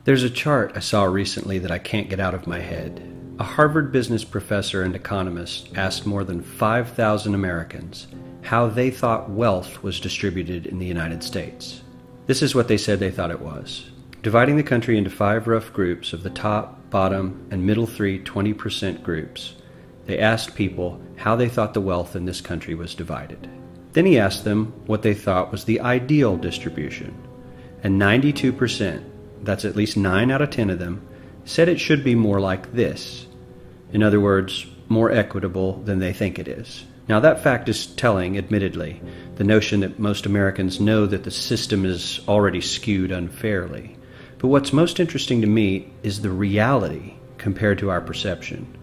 There's a chart I saw recently that I can't get out of my head. A Harvard business professor and economist asked more than 5,000 Americans how they thought wealth was distributed in the United States. This is what they said they thought it was. Dividing the country into 5 rough groups of the top, bottom, and middle 3 20% groups, they asked people how they thought the wealth in this country was divided. Then he asked them what they thought was the ideal distribution. And 92%, that's at least 9 out of 10 of them, said it should be more like this. In other words, more equitable than they think it is. Now that fact is telling, admittedly, the notion that most Americans know that the system is already skewed unfairly. But what's most interesting to me is the reality compared to our perception.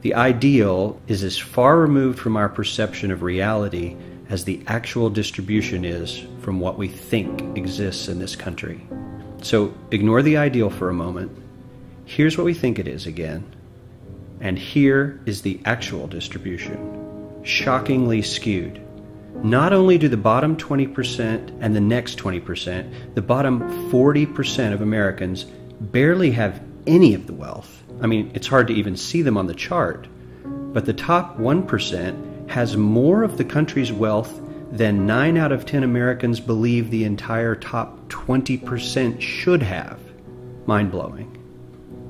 The ideal is as far removed from our perception of reality as the actual distribution is from what we think exists in this country. So ignore the ideal for a moment. Here's what we think it is again. And here is the actual distribution. Shockingly skewed. Not only do the bottom 20% and the next 20%, the bottom 40% of Americans barely have any of the wealth. I mean, it's hard to even see them on the chart. But the top 1% has more of the country's wealth than 9 out of 10 Americans believe the entire top 20% should have. Mind-blowing.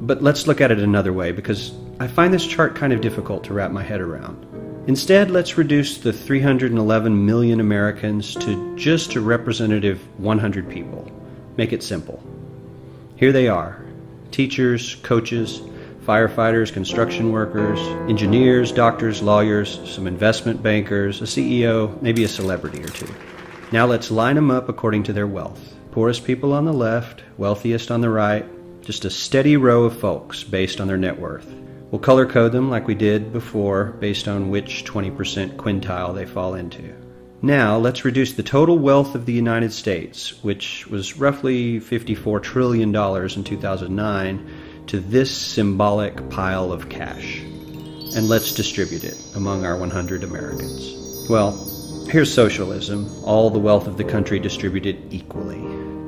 But let's look at it another way, because I find this chart kind of difficult to wrap my head around. Instead, let's reduce the 311 million Americans to just a representative 100 people. Make it simple. Here they are: teachers, coaches, firefighters, construction workers, engineers, doctors, lawyers, some investment bankers, a CEO, maybe a celebrity or two. Now let's line them up according to their wealth. Poorest people on the left, wealthiest on the right, just a steady row of folks based on their net worth. We'll color code them like we did before based on which 20% quintile they fall into. Now let's reduce the total wealth of the United States, which was roughly $54 trillion in 2009, to this symbolic pile of cash. And let's distribute it among our 100 Americans. Well, here's socialism, all the wealth of the country distributed equally.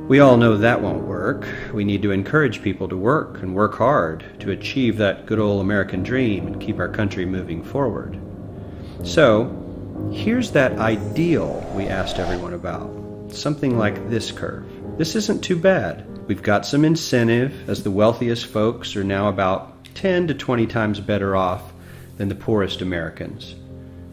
We all know that won't work. We need to encourage people to work and work hard to achieve that good old American dream and keep our country moving forward. So, here's that ideal we asked everyone about. Something like this curve. This isn't too bad. We've got some incentive, as the wealthiest folks are now about 10 to 20 times better off than the poorest Americans.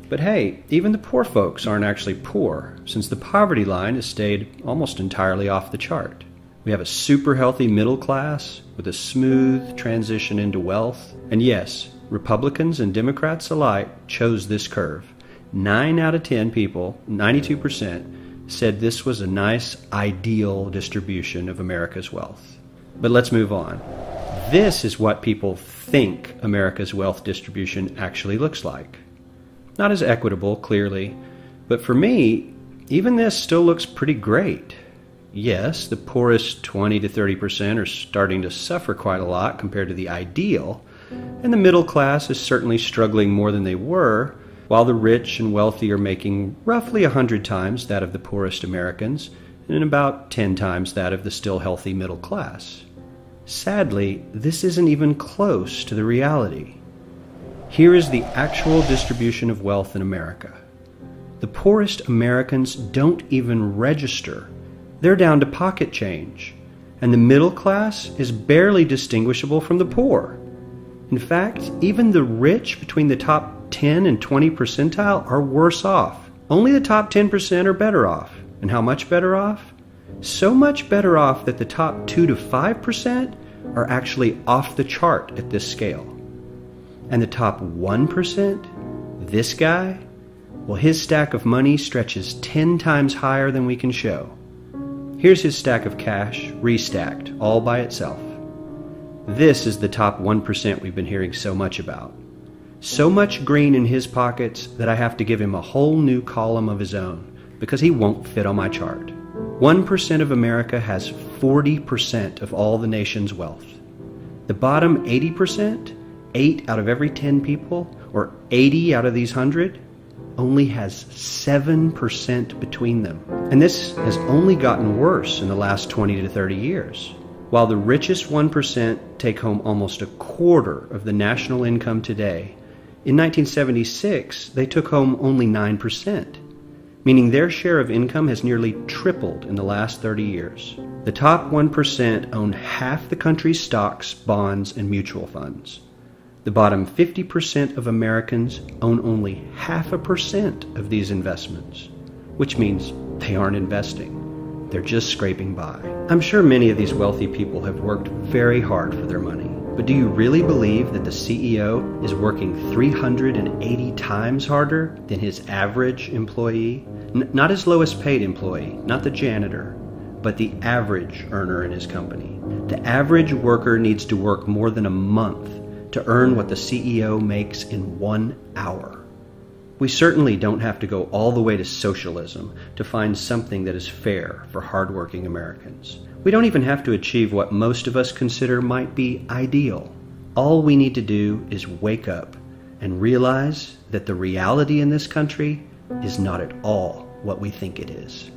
But hey, even the poor folks aren't actually poor, since the poverty line has stayed almost entirely off the chart. We have a super healthy middle class with a smooth transition into wealth. And yes, Republicans and Democrats alike chose this curve. 9 out of 10 people, 92%, said this was a nice, ideal distribution of America's wealth. But let's move on. This is what people think America's wealth distribution actually looks like. Not as equitable, clearly, but for me, even this still looks pretty great. Yes, the poorest 20 to 30% are starting to suffer quite a lot compared to the ideal, and the middle class is certainly struggling more than they were, while the rich and wealthy are making roughly 100 times that of the poorest Americans, and about 10 times that of the still healthy middle class. Sadly, this isn't even close to the reality. Here is the actual distribution of wealth in America. The poorest Americans don't even register. They're down to pocket change, and the middle class is barely distinguishable from the poor. In fact, even the rich between the top 10 and 20 percentile are worse off. Only the top 10% are better off. And how much better off? So much better off that the top 2 to 5% are actually off the chart at this scale. And the top 1%, this guy, well, his stack of money stretches 10 times higher than we can show. Here's his stack of cash, restacked, all by itself. This is the top 1% we've been hearing so much about. So much green in his pockets that I have to give him a whole new column of his own, because he won't fit on my chart. 1% of America has 40% of all the nation's wealth. The bottom 80%, 8 out of every 10 people, or 80 out of these 100, only has 7% between them. And this has only gotten worse in the last 20 to 30 years. While the richest 1% take home almost a quarter of the national income today, in 1976 they took home only 9%, meaning their share of income has nearly tripled in the last 30 years. The top 1% own half the country's stocks, bonds, and mutual funds. The bottom 50% of Americans own only 0.5% of these investments, which means they aren't investing. They're just scraping by. I'm sure many of these wealthy people have worked very hard for their money, but do you really believe that the CEO is working 380 times harder than his average employee? Not his lowest paid employee, not the janitor, but the average earner in his company. The average worker needs to work more than a month to earn what the CEO makes in 1 hour. We certainly don't have to go all the way to socialism to find something that is fair for hardworking Americans. We don't even have to achieve what most of us consider might be ideal. All we need to do is wake up and realize that the reality in this country is not at all what we think it is.